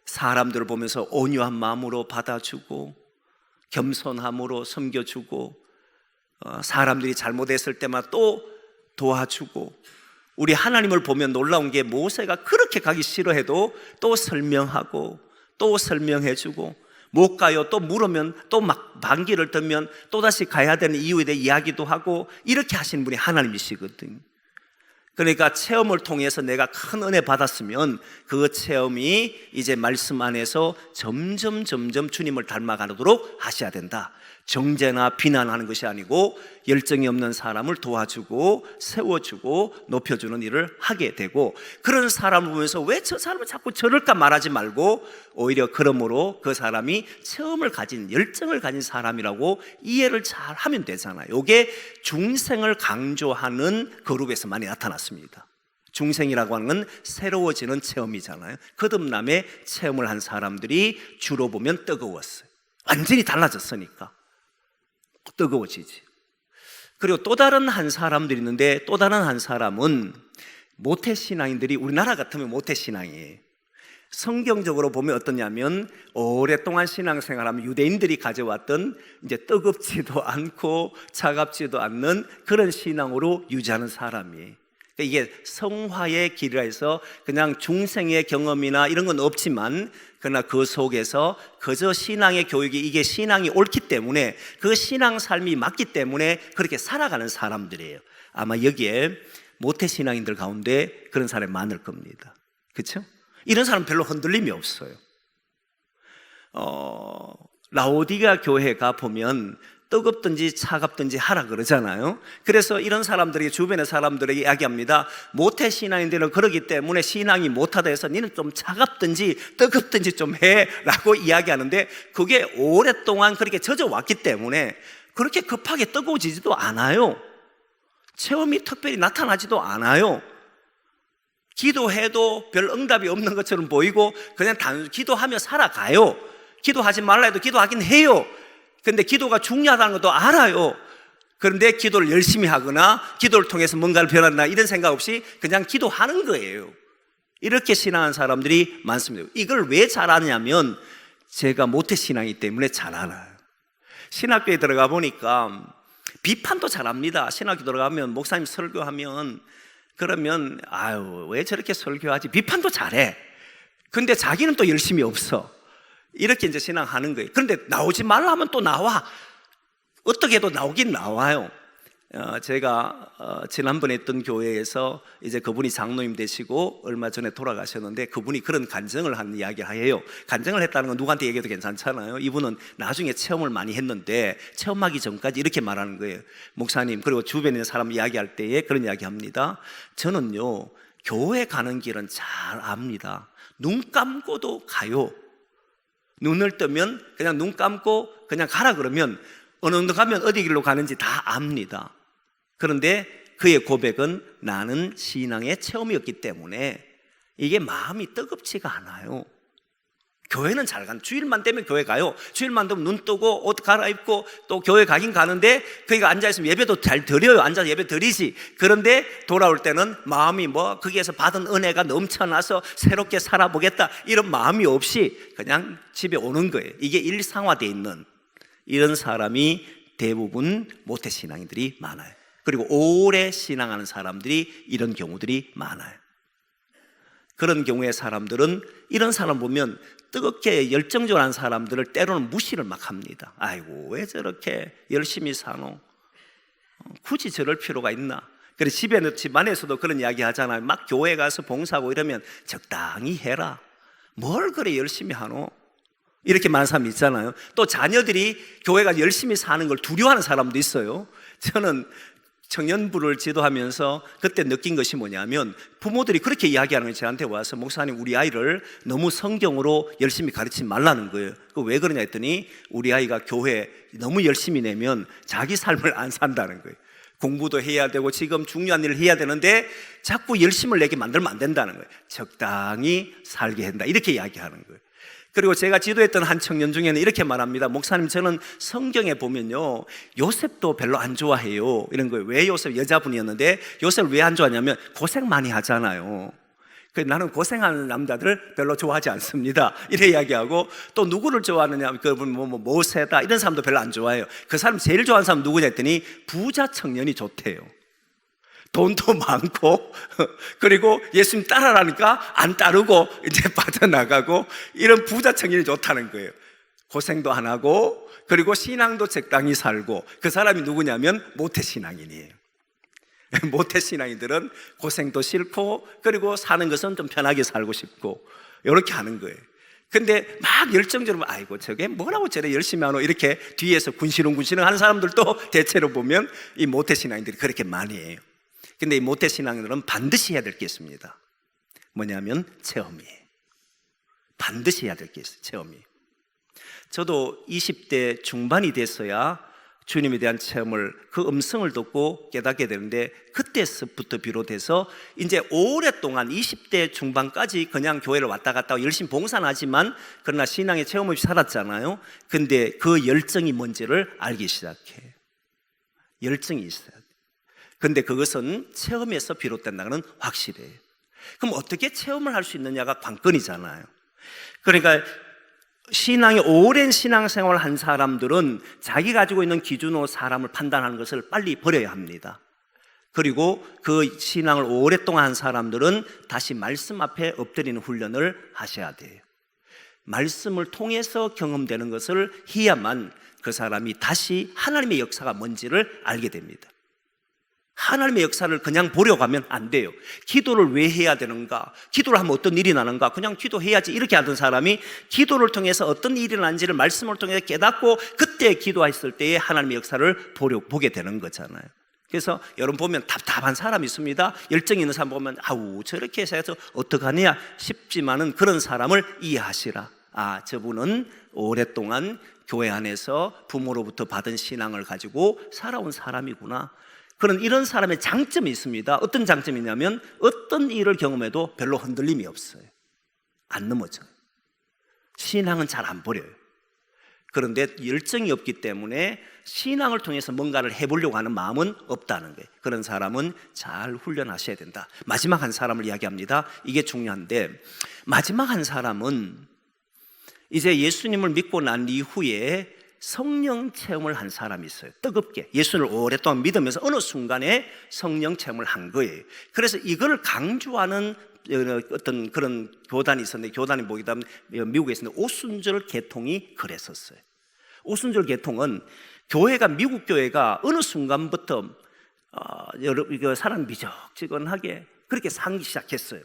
사람들을 보면서 온유한 마음으로 받아주고, 겸손함으로 섬겨주고, 사람들이 잘못했을 때마다 또 도와주고, 우리 하나님을 보면 놀라운 게, 모세가 그렇게 가기 싫어해도 또 설명하고 또 설명해주고, 못 가요 또 물으면 또 막 반기를 들면 또다시 가야 되는 이유에 대해 이야기도 하고, 이렇게 하시는 분이 하나님이시거든요. 그러니까 체험을 통해서 내가 큰 은혜 받았으면 그 체험이 이제 말씀 안에서 점점 주님을 닮아가도록 하셔야 된다. 정죄나 비난하는 것이 아니고 열정이 없는 사람을 도와주고 세워주고 높여주는 일을 하게 되고, 그런 사람을 보면서 왜 저 사람은 자꾸 저럴까 말하지 말고, 오히려 그러므로 그 사람이 체험을 가진, 열정을 가진 사람이라고 이해를 잘 하면 되잖아요. 이게 중생을 강조하는 그룹에서 많이 나타났습니다. 중생이라고 하는 건 새로워지는 체험이잖아요. 거듭남의 체험을 한 사람들이 주로 보면 뜨거웠어요. 완전히 달라졌으니까 뜨거워지지. 그리고 또 다른 한 사람들이 있는데, 또 다른 한 사람은 모태신앙인들이, 우리나라 같으면 모태신앙이에요. 성경적으로 보면 어떠냐면, 오랫동안 신앙생활하면 유대인들이 가져왔던 이제 뜨겁지도 않고 차갑지도 않는 그런 신앙으로 유지하는 사람이에요. 이게 성화의 길이라 해서 그냥 중생의 경험이나 이런 건 없지만, 그러나 그 속에서 그저 신앙의 교육이, 이게 신앙이 옳기 때문에, 그 신앙 삶이 맞기 때문에 그렇게 살아가는 사람들이에요. 아마 여기에 모태신앙인들 가운데 그런 사람이 많을 겁니다. 그렇죠? 이런 사람 별로 흔들림이 없어요. 라오디게아 교회가 보면 뜨겁든지 차갑든지 하라 그러잖아요. 그래서 이런 사람들이 주변의 사람들에게 이야기합니다. 모태신앙인들은 그러기 때문에 신앙이 못하다 해서 니는 좀 차갑든지 뜨겁든지 좀 해라고 이야기하는데, 그게 오랫동안 그렇게 젖어왔기 때문에 그렇게 급하게 뜨거워지지도 않아요. 체험이 특별히 나타나지도 않아요. 기도해도 별 응답이 없는 것처럼 보이고 그냥 기도하며 살아가요. 기도하지 말라 해도 기도하긴 해요. 근데 기도가 중요하다는 것도 알아요. 그런데 기도를 열심히 하거나 기도를 통해서 뭔가를 변한다 이런 생각 없이 그냥 기도하는 거예요. 이렇게 신앙하는 사람들이 많습니다. 이걸 왜 잘 아냐면, 제가 모태신앙이기 때문에 잘 알아요. 신학교에 들어가 보니까 비판도 잘합니다. 신학교 들어가면 목사님 설교하면, 그러면 아유 왜 저렇게 설교하지, 비판도 잘해. 근데 자기는 또 열심이 없어. 이렇게 이제 신앙하는 거예요. 그런데 나오지 말라 하면 또 나와. 어떻게 해도 나오긴 나와요. 제가 지난번에 했던 교회에서 이제 그분이 장로님 되시고 얼마 전에 돌아가셨는데, 그분이 그런 간증을 한 이야기를 해요. 간증을 했다는 건 누구한테 얘기해도 괜찮잖아요. 이분은 나중에 체험을 많이 했는데 체험하기 전까지 이렇게 말하는 거예요. 목사님, 그리고 주변에 있는 사람 이야기할 때에 그런 이야기 합니다. 저는요, 교회 가는 길은 잘 압니다. 눈 감고도 가요. 눈을 뜨면 그냥 눈 감고 그냥 가라 그러면 어느 정도 가면 어디 길로 가는지 다 압니다. 그런데 그의 고백은 나는 신앙의 체험이었기 때문에 이게 마음이 뜨겁지가 않아요. 교회는 잘 간, 주일만 되면 교회 가요. 주일만 되면 눈 뜨고 옷 갈아입고 또 교회 가긴 가는데, 거기가 앉아있으면 예배도 잘 드려요. 앉아서 예배 드리지. 그런데 돌아올 때는 마음이 거기에서 받은 은혜가 넘쳐나서 새롭게 살아보겠다, 이런 마음이 없이 그냥 집에 오는 거예요. 이게 일상화되어 있는 이런 사람이 대부분 모태신앙인들이 많아요. 그리고 오래 신앙하는 사람들이 이런 경우들이 많아요. 그런 경우의 사람들은 이런 사람 보면 뜨겁게 열정적으로 하는 사람들을 때로는 무시를 막 합니다. 아이고, 왜 저렇게 열심히 사노? 굳이 저럴 필요가 있나? 그래서 집 안에서도 그런 이야기 하잖아요. 막 교회 가서 봉사하고 이러면 적당히 해라. 뭘 그래 열심히 하노? 이렇게 말하는 사람이 있잖아요. 또 자녀들이 교회가 열심히 사는 걸 두려워하는 사람도 있어요. 저는 청년부를 지도하면서 그때 느낀 것이 뭐냐면, 부모들이 그렇게 이야기하는 거예요. 저한테 와서 목사님, 우리 아이를 너무 성경으로 열심히 가르치지 말라는 거예요. 왜 그러냐 했더니 우리 아이가 교회 너무 열심히 내면 자기 삶을 안 산다는 거예요. 공부도 해야 되고 지금 중요한 일을 해야 되는데 자꾸 열심을 내게 만들면 안 된다는 거예요. 적당히 살게 한다, 이렇게 이야기하는 거예요. 그리고 제가 지도했던 한 청년 중에는 이렇게 말합니다. 목사님, 저는 성경에 보면요, 요셉도 별로 안 좋아해요. 이런 거예요. 왜 요셉? 여자분이었는데 요셉을 왜 안 좋아하냐면 고생 많이 하잖아요. 그래서 나는 고생하는 남자들을 별로 좋아하지 않습니다, 이래 이야기하고, 또 누구를 좋아하느냐, 그분 모세다, 이런 사람도 별로 안 좋아해요. 그 사람 제일 좋아하는 사람 누구냐 했더니 부자 청년이 좋대요. 돈도 많고, 그리고 예수님 따라라니까 안 따르고 이제 빠져나가고, 이런 부자 청년이 좋다는 거예요. 고생도 안 하고, 그리고 신앙도 적당히 살고. 그 사람이 누구냐면 모태신앙인이에요. 모태신앙인들은 고생도 싫고, 그리고 사는 것은 좀 편하게 살고 싶고, 이렇게 하는 거예요. 근데 막 열정적으로 아이고 저게 뭐라고 저래 열심히 하노, 이렇게 뒤에서 군시렁군시렁 하는 사람들도 대체로 보면 이 모태신앙인들이 그렇게 많이 해요. 근데 이 모태신앙들은 반드시 해야 될 게 있습니다. 뭐냐면 체험이에요. 반드시 해야 될 게 있어요. 체험이에요. 저도 20대 중반이 됐어야 주님에 대한 체험을, 그 음성을 듣고 깨닫게 되는데, 그때서부터 비롯해서 이제 오랫동안 20대 중반까지 그냥 교회를 왔다 갔다 하고 열심히 봉사는 하지만 그러나 신앙의 체험 없이 살았잖아요. 근데 그 열정이 뭔지를 알기 시작해. 열정이 있어야 돼. 근데 그것은 체험에서 비롯된다는 건 확실해요. 그럼 어떻게 체험을 할 수 있느냐가 관건이잖아요. 그러니까 신앙이 오랜 신앙생활을 한 사람들은 자기 가지고 있는 기준으로 사람을 판단하는 것을 빨리 버려야 합니다. 그리고 그 신앙을 오랫동안 한 사람들은 다시 말씀 앞에 엎드리는 훈련을 하셔야 돼요. 말씀을 통해서 경험되는 것을 해야만 그 사람이 다시 하나님의 역사가 뭔지를 알게 됩니다. 하나님의 역사를 그냥 보려고 하면 안 돼요. 기도를 왜 해야 되는가? 기도를 하면 어떤 일이 나는가? 그냥 기도해야지, 이렇게 하던 사람이 기도를 통해서 어떤 일이 나는지를 말씀을 통해서 깨닫고 그때 기도했을 때에 하나님의 역사를 보게 되는 거잖아요. 그래서 여러분 보면 답답한 사람이 있습니다. 열정이 있는 사람 보면 아우 저렇게 해서 어떡하냐 싶지만은 그런 사람을 이해하시라. 아, 저분은 오랫동안 교회 안에서 부모로부터 받은 신앙을 가지고 살아온 사람이구나. 그런 이런 사람의 장점이 있습니다. 어떤 장점이 있냐면 어떤 일을 경험해도 별로 흔들림이 없어요. 안 넘어져요. 신앙은 잘 안 버려요. 그런데 열정이 없기 때문에 신앙을 통해서 뭔가를 해보려고 하는 마음은 없다는 거예요. 그런 사람은 잘 훈련하셔야 된다. 마지막 한 사람을 이야기합니다. 이게 중요한데, 마지막 한 사람은 이제 예수님을 믿고 난 이후에 성령 체험을 한 사람이 있어요. 뜨겁게 예수를 오랫동안 믿으면서 어느 순간에 성령 체험을 한 거예요. 그래서 이걸 강조하는 어떤 그런 교단이 있었는데, 교단이 뭐기다 하면 미국에 있었는데 오순절 계통이 그랬었어요. 오순절 계통은 교회가, 미국 교회가 어느 순간부터 사람 미적지근하게 그렇게 살기 시작했어요.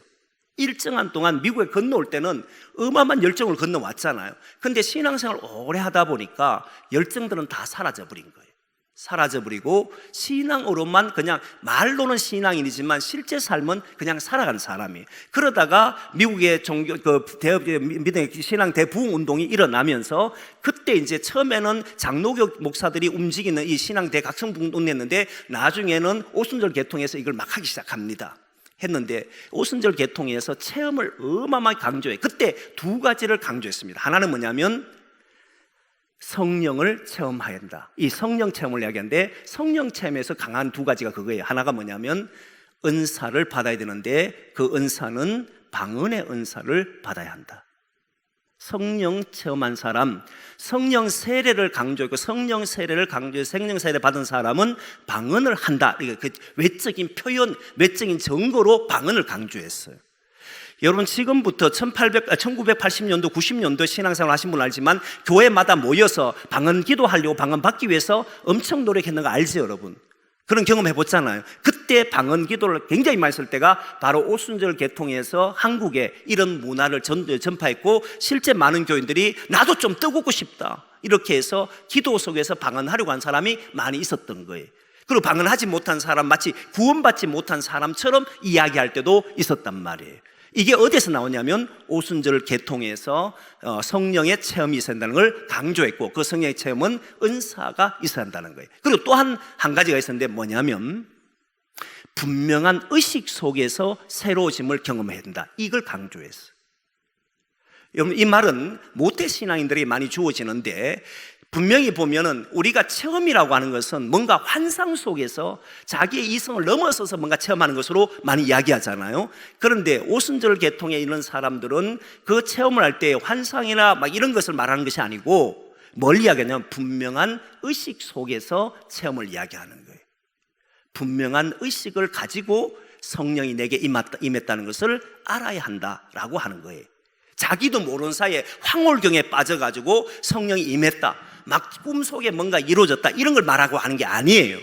일정한 동안 미국에 건너올 때는 어마어마한 열정을 건너왔잖아요. 근데 신앙생활을 오래 하다 보니까 열정들은 다 사라져버린 거예요. 사라져버리고 신앙으로만, 그냥 말로는 신앙인이지만 실제 삶은 그냥 살아가는 사람이에요. 그러다가 미국의 종교, 신앙 대부흥 운동이 일어나면서 그때 이제 처음에는 장로교 목사들이 움직이는 이 신앙 대각성부흥 운동했는데 나중에는 오순절 계통에서 이걸 막 하기 시작합니다. 했는데 오순절 계통에서 체험을 어마어마하게 강조해요. 그때 두 가지를 강조했습니다. 하나는 뭐냐면 성령을 체험해야 한다. 이 성령 체험을 이야기하는데, 성령 체험에서 강한 두 가지가 그거예요. 하나가 뭐냐면 은사를 받아야 되는데 그 은사는 방언의 은사를 받아야 한다. 성령 체험한 사람, 성령 세례를 강조했고, 성령 세례를 강조해서 성령 세례 받은 사람은 방언을 한다. 그 외적인 표현, 외적인 증거로 방언을 강조했어요. 여러분, 지금부터 1980년도, 90년도 신앙생활 하신 분 알지만 교회마다 모여서 방언 기도하려고, 방언 받기 위해서 엄청 노력했는 거 알죠, 여러분? 그런 경험 해봤잖아요. 그때 방언 기도를 굉장히 많이 쓸 때가 바로 오순절 계통에서 한국에 이런 문화를 전파했고, 실제 많은 교인들이 나도 좀 떠보고 싶다, 이렇게 해서 기도 속에서 방언하려고 한 사람이 많이 있었던 거예요. 그리고 방언하지 못한 사람, 마치 구원받지 못한 사람처럼 이야기할 때도 있었단 말이에요. 이게 어디서 나오냐면 오순절 계통에서 성령의 체험이 있어야 한다는 걸 강조했고, 그 성령의 체험은 은사가 있어야 한다는 거예요. 그리고 또 한 가지가 있었는데 뭐냐면 분명한 의식 속에서 새로워짐을 경험해야 된다, 이걸 강조했어요. 여러분, 이 말은 모태신앙인들이 많이 주어지는데, 분명히 보면은 우리가 체험이라고 하는 것은 뭔가 환상 속에서 자기의 이성을 넘어서서 뭔가 체험하는 것으로 많이 이야기하잖아요. 그런데 오순절 계통에 있는 사람들은 그 체험을 할 때 환상이나 막 이런 것을 말하는 것이 아니고 뭘 이야기하냐면 분명한 의식 속에서 체험을 이야기하는 거예요. 분명한 의식을 가지고 성령이 내게 임했다는 것을 알아야 한다라고 하는 거예요. 자기도 모르는 사이에 황홀경에 빠져가지고 성령이 임했다, 막 꿈속에 뭔가 이루어졌다, 이런 걸 말하고 하는 게 아니에요.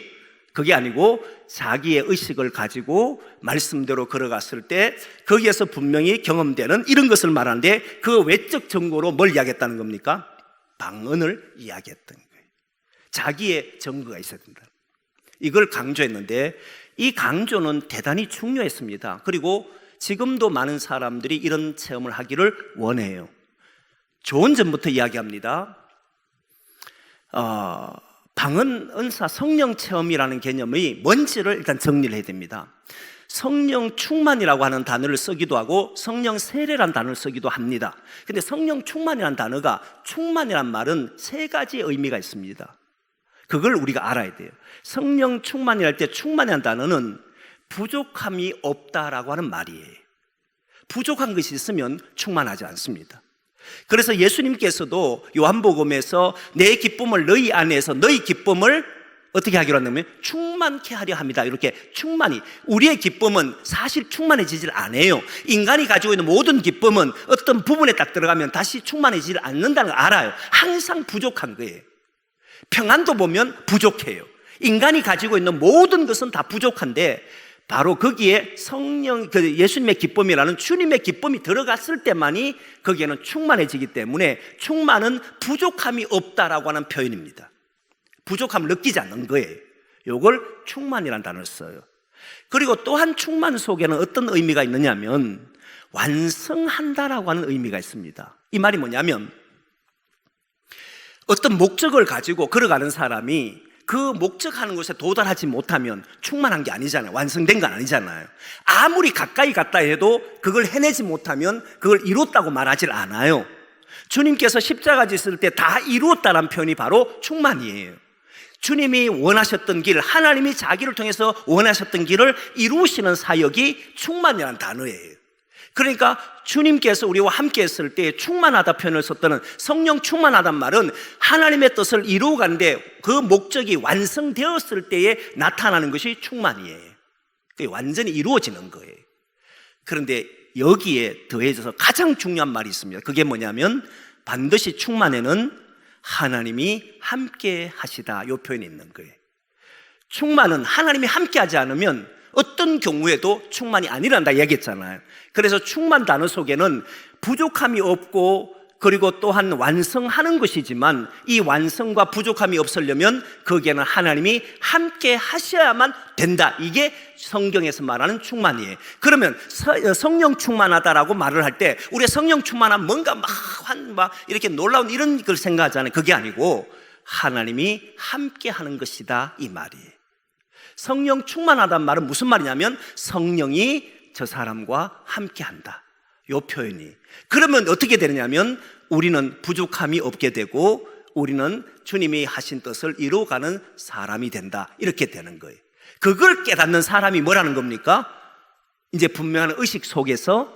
그게 아니고 자기의 의식을 가지고 말씀대로 걸어갔을 때 거기에서 분명히 경험되는 이런 것을 말하는데, 그 외적 증거로 뭘 이야기했다는 겁니까? 방언을 이야기했던 거예요. 자기의 증거가 있어야 된다, 이걸 강조했는데, 이 강조는 대단히 중요했습니다. 그리고 지금도 많은 사람들이 이런 체험을 하기를 원해요. 좋은 점부터 이야기합니다. 방언, 은사, 성령 체험이라는 개념이 뭔지를 일단 정리를 해야 됩니다. 성령 충만이라고 하는 단어를 쓰기도 하고 성령 세례라는 단어를 쓰기도 합니다. 근데 성령 충만이라는 단어가, 충만이란 말은 세 가지 의미가 있습니다. 그걸 우리가 알아야 돼요. 성령 충만이랄 때 충만이라는 단어는 부족함이 없다라고 하는 말이에요. 부족한 것이 있으면 충만하지 않습니다. 그래서 예수님께서도 요한복음에서 내 기쁨을 너희 안에서, 너희 기쁨을 어떻게 하기로 하냐면 충만케 하려 합니다, 이렇게 충만히. 우리의 기쁨은 사실 충만해지질 않아요. 인간이 가지고 있는 모든 기쁨은 어떤 부분에 딱 들어가면 다시 충만해지질 않는다는 걸 알아요. 항상 부족한 거예요. 평안도 보면 부족해요. 인간이 가지고 있는 모든 것은 다 부족한데, 바로 거기에 성령, 예수님의 기쁨이라는 주님의 기쁨이 들어갔을 때만이 거기에는 충만해지기 때문에, 충만은 부족함이 없다라고 하는 표현입니다. 부족함을 느끼지 않는 거예요. 이걸 충만이라는 단어를 써요. 그리고 또한 충만 속에는 어떤 의미가 있느냐면 완성한다라고 하는 의미가 있습니다. 이 말이 뭐냐면, 어떤 목적을 가지고 걸어가는 사람이 그 목적하는 곳에 도달하지 못하면 충만한 게 아니잖아요. 완성된 건 아니잖아요. 아무리 가까이 갔다 해도 그걸 해내지 못하면 그걸 이뤘다고 말하질 않아요. 주님께서 십자가 지실 때 다 이루었다는 표현이 바로 충만이에요. 주님이 원하셨던 길, 하나님이 자기를 통해서 원하셨던 길을 이루시는 사역이 충만이라는 단어예요. 그러니까 주님께서 우리와 함께 했을 때 충만하다 표현을 썼다는, 성령 충만하단 말은 하나님의 뜻을 이루어가는데 그 목적이 완성되었을 때에 나타나는 것이 충만이에요. 그게 완전히 이루어지는 거예요. 그런데 여기에 더해져서 가장 중요한 말이 있습니다. 그게 뭐냐면 반드시 충만에는 하나님이 함께 하시다, 이 표현이 있는 거예요. 충만은 하나님이 함께 하지 않으면 어떤 경우에도 충만이 안 일어난다 얘기했잖아요. 그래서 충만 단어 속에는 부족함이 없고 그리고 또한 완성하는 것이지만 이 완성과 부족함이 없으려면 거기에는 하나님이 함께 하셔야만 된다. 이게 성경에서 말하는 충만이에요. 그러면 성령 충만하다라고 말을 할 때 우리 성령 충만하면 뭔가 막 이렇게 놀라운 이런 걸 생각하잖아요. 그게 아니고 하나님이 함께 하는 것이다, 이 말이에요. 성령 충만하다는 말은 무슨 말이냐면 성령이 저 사람과 함께 한다, 이 표현이. 그러면 어떻게 되느냐면 우리는 부족함이 없게 되고 우리는 주님이 하신 뜻을 이루어가는 사람이 된다, 이렇게 되는 거예요. 그걸 깨닫는 사람이 뭐라는 겁니까? 이제 분명한 의식 속에서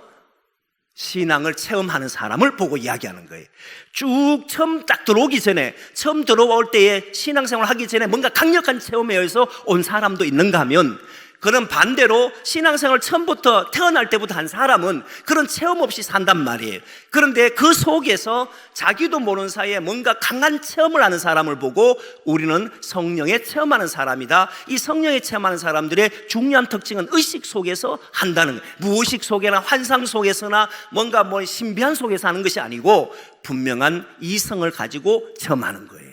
신앙을 체험하는 사람을 보고 이야기하는 거예요. 쭉 처음 딱 들어오기 전에, 처음 들어올 때에 신앙생활 하기 전에 뭔가 강력한 체험에 의해서 온 사람도 있는가 하면, 그런 반대로 신앙생활 처음부터 태어날 때부터 한 사람은 그런 체험 없이 산단 말이에요. 그런데 그 속에서 자기도 모르는 사이에 뭔가 강한 체험을 하는 사람을 보고 우리는 성령에 체험하는 사람이다. 이 성령에 체험하는 사람들의 중요한 특징은 의식 속에서 한다는 거예요. 무의식 속에나 환상 속에서나 뭔가 신비한 속에서 하는 것이 아니고 분명한 이성을 가지고 체험하는 거예요.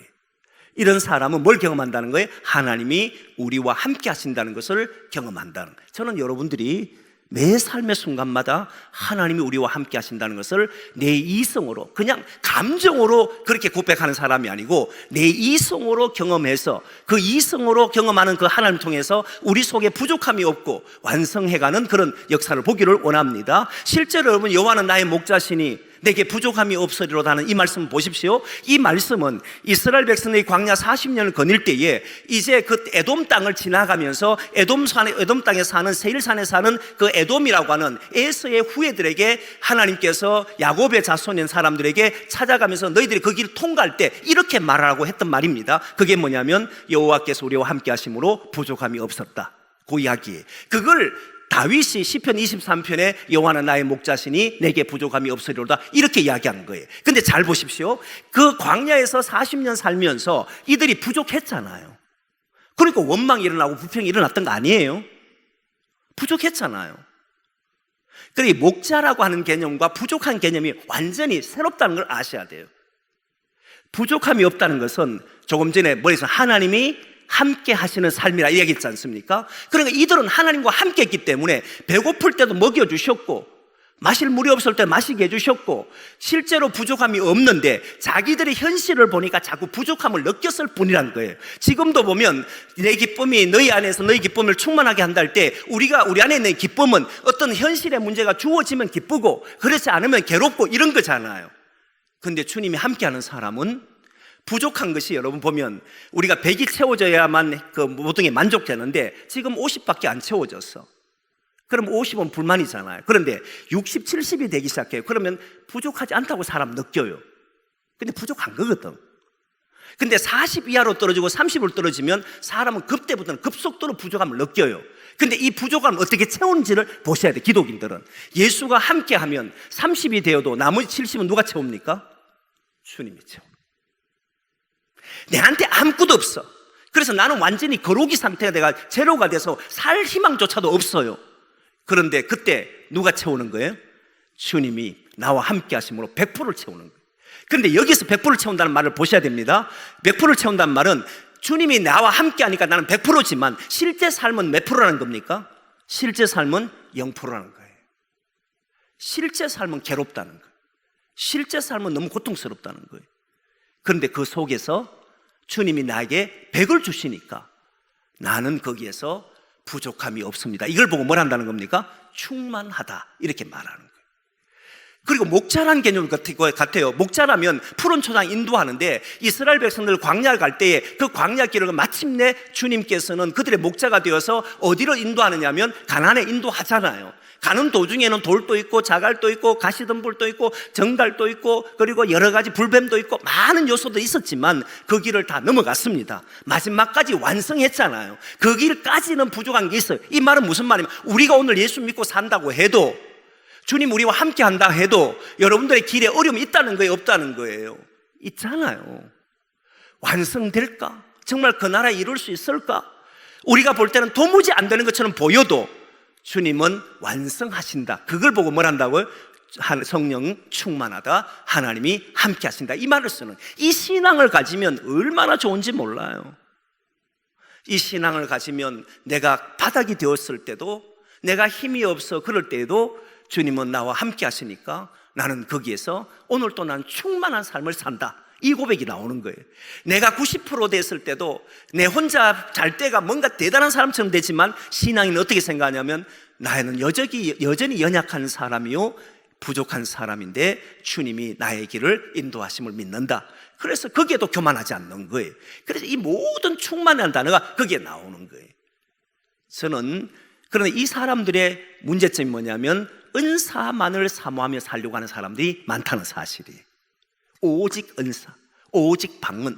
이런 사람은 뭘 경험한다는 거예요? 하나님이 우리와 함께 하신다는 것을 경험한다는 거예요. 저는 여러분들이 매 삶의 순간마다 하나님이 우리와 함께 하신다는 것을 내 이성으로, 그냥 감정으로 그렇게 고백하는 사람이 아니고 내 이성으로 경험해서 그 이성으로 경험하는 그 하나님을 통해서 우리 속에 부족함이 없고 완성해가는 그런 역사를 보기를 원합니다. 실제로 여러분, 여호와는 나의 목자시니 내게 부족함이 없으리로다는 이 말씀 보십시오. 이 말씀은 이스라엘 백성의 광야 40년을 거닐 때에 이제 그 에돔 땅을 지나가면서 에돔 땅에 사는, 세일산에 사는 그 에돔이라고 하는 에서의 후예들에게 하나님께서 야곱의 자손인 사람들에게 찾아가면서 너희들이 그 길을 통과할 때 이렇게 말하라고 했던 말입니다. 그게 뭐냐면 여호와께서 우리와 함께 하심으로 부족함이 없었다, 그 이야기예요. 그걸 다윗이 시편 23편에 여호와는 나의 목자시니 내게 부족함이 없으리로다, 이렇게 이야기하는 거예요. 근데 잘 보십시오. 그 광야에서 40년 살면서 이들이 부족했잖아요. 그러니까 원망이 일어나고 불평이 일어났던 거 아니에요? 부족했잖아요. 그러니까 목자라고 하는 개념과 부족한 개념이 완전히 새롭다는 걸 아셔야 돼요. 부족함이 없다는 것은 조금 전에 머리에서 하나님이 함께 하시는 삶이라 이야기했지 않습니까? 그러니까 이들은 하나님과 함께 했기 때문에 배고플 때도 먹여주셨고 마실 물이 없을 때 마시게 해주셨고 실제로 부족함이 없는데 자기들의 현실을 보니까 자꾸 부족함을 느꼈을 뿐이라는 거예요. 지금도 보면 내 기쁨이 너희 안에서 너희 기쁨을 충만하게 한다 할 때 우리 안에 있는 기쁨은 어떤 현실의 문제가 주어지면 기쁘고 그렇지 않으면 괴롭고 이런 거잖아요. 그런데 주님이 함께하는 사람은 부족한 것이, 여러분 보면 우리가 100이 채워져야만 그 모든 게 만족되는데 지금 50밖에 안 채워졌어. 그럼 50은 불만이잖아요. 그런데 60, 70이 되기 시작해요. 그러면 부족하지 않다고 사람 느껴요. 근데 부족한 거거든. 근데 40 이하로 떨어지고 30으로 떨어지면 사람은 그때부터는 급속도로 부족함을 느껴요. 근데 이 부족함을 어떻게 채우는지를 보셔야 돼. 기독인들은 예수가 함께하면 30이 되어도 나머지 70은 누가 채웁니까? 주님이 채워. 내한테 아무것도 없어. 그래서 나는 완전히 거로기 상태가 돼가 제로가 돼서 살 희망조차도 없어요. 그런데 그때 누가 채우는 거예요? 주님이 나와 함께 하심으로 100%를 채우는 거예요. 그런데 여기서 100%를 채운다는 말을 보셔야 됩니다. 100%를 채운다는 말은 주님이 나와 함께 하니까 나는 100%지만 실제 삶은 몇 프로라는 겁니까? 실제 삶은 0%라는 거예요. 실제 삶은 괴롭다는 거예요. 실제 삶은 너무 고통스럽다는 거예요. 그런데 그 속에서 주님이 나에게 100을 주시니까 나는 거기에서 부족함이 없습니다. 이걸 보고 뭘 한다는 겁니까? 충만하다, 이렇게 말하는 거예요. 그리고 목자라는 개념 같아요. 목자라면 푸른 초장 인도하는데 이스라엘 백성들 광야를 갈 때에 그 광야 길을 마침내 주님께서는 그들의 목자가 되어서 어디로 인도하느냐 하면 가나안에 인도하잖아요. 가는 도중에는 돌도 있고 자갈도 있고 가시덤불도 있고 정갈도 있고 그리고 여러 가지 불뱀도 있고 많은 요소도 있었지만 그 길을 다 넘어갔습니다. 마지막까지 완성했잖아요. 그 길까지는 부족한 게 있어요. 이 말은 무슨 말이냐면 우리가 오늘 예수 믿고 산다고 해도 주님 우리와 함께 한다 해도 여러분들의 길에 어려움이 있다는 거예요, 없다는 거예요? 있잖아요. 완성될까? 정말 그 나라에 이룰 수 있을까? 우리가 볼 때는 도무지 안 되는 것처럼 보여도 주님은 완성하신다. 그걸 보고 뭘 한다고요? 성령 충만하다, 하나님이 함께 하신다, 이 말을 쓰는, 이 신앙을 가지면 얼마나 좋은지 몰라요. 이 신앙을 가지면 내가 바닥이 되었을 때도, 내가 힘이 없어 그럴 때에도 주님은 나와 함께 하시니까 나는 거기에서 오늘 또 난 충만한 삶을 산다, 이 고백이 나오는 거예요. 내가 90% 됐을 때도 내 혼자 잘 때가 뭔가 대단한 사람처럼 되지만 신앙인은 어떻게 생각하냐면 나는 여전히 연약한 사람이요, 부족한 사람인데 주님이 나의 길을 인도하심을 믿는다. 그래서 거기에도 교만하지 않는 거예요. 그래서 이 모든 충만한 단어가 거기에 나오는 거예요. 그런데 이 사람들의 문제점이 뭐냐면 은사만을 사모하며 살려고 하는 사람들이 많다는 사실이에요. 오직 은사, 오직 방언,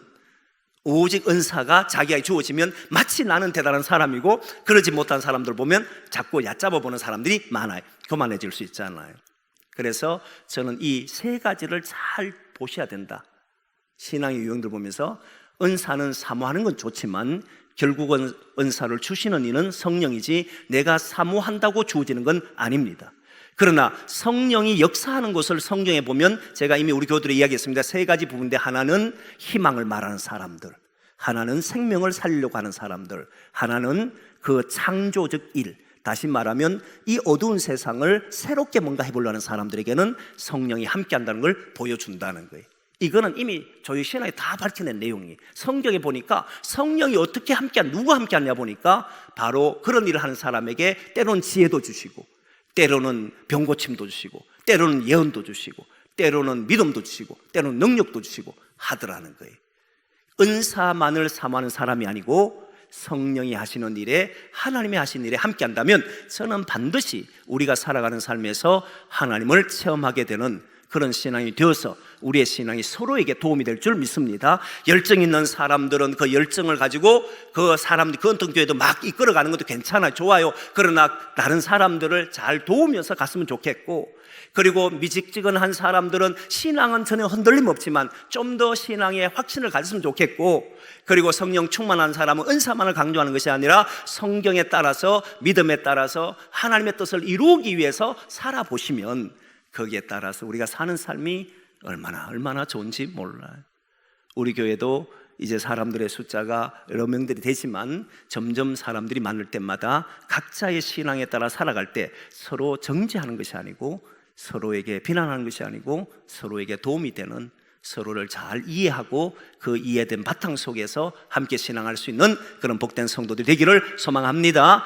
오직 은사가 자기에게 주어지면 마치 나는 대단한 사람이고, 그러지 못한 사람들 보면 자꾸 얕잡아 보는 사람들이 많아요. 교만해질 수 있잖아요. 그래서 저는 이 세 가지를 잘 보셔야 된다. 신앙의 유형들 보면서 은사는 사모하는 건 좋지만 결국은 은사를 주시는 이는 성령이지 내가 사모한다고 주어지는 건 아닙니다. 그러나 성령이 역사하는 것을 성경에 보면 제가 이미 우리 교우들이 이야기했습니다. 세 가지 부분인데, 하나는 희망을 말하는 사람들, 하나는 생명을 살리려고 하는 사람들, 하나는 그 창조적 일, 다시 말하면 이 어두운 세상을 새롭게 뭔가 해보려는 사람들에게는 성령이 함께 한다는 걸 보여준다는 거예요. 이거는 이미 저희 신앙에 다 밝혀낸 내용이, 성경에 보니까 성령이 어떻게 함께하냐, 누가 함께하냐 보니까 바로 그런 일을 하는 사람에게 때로는 지혜도 주시고, 때로는 병고침도 주시고, 때로는 예언도 주시고, 때로는 믿음도 주시고, 때로는 능력도 주시고 하더라는 거예요. 은사만을 사모하는 사람이 아니고 성령이 하시는 일에, 하나님이 하시는 일에 함께 한다면 저는 반드시 우리가 살아가는 삶에서 하나님을 체험하게 되는 그런 신앙이 되어서 우리의 신앙이 서로에게 도움이 될 줄 믿습니다. 열정 있는 사람들은 그 열정을 가지고 그 사람들, 그 어떤 교회도 막 이끌어가는 것도 괜찮아요, 좋아요. 그러나 다른 사람들을 잘 도우면서 갔으면 좋겠고, 그리고 미직지근한 사람들은 신앙은 전혀 흔들림 없지만 좀 더 신앙에 확신을 가졌으면 좋겠고, 그리고 성령 충만한 사람은 은사만을 강조하는 것이 아니라 성경에 따라서, 믿음에 따라서 하나님의 뜻을 이루기 위해서 살아보시면 거기에 따라서 우리가 사는 삶이 얼마나 좋은지 몰라요. 우리 교회도 이제 사람들의 숫자가 여러 명들이 되지만 점점 사람들이 많을 때마다 각자의 신앙에 따라 살아갈 때 서로 정죄하는 것이 아니고, 서로에게 비난하는 것이 아니고, 서로에게 도움이 되는, 서로를 잘 이해하고 그 이해된 바탕 속에서 함께 신앙할 수 있는 그런 복된 성도들이 되기를 소망합니다.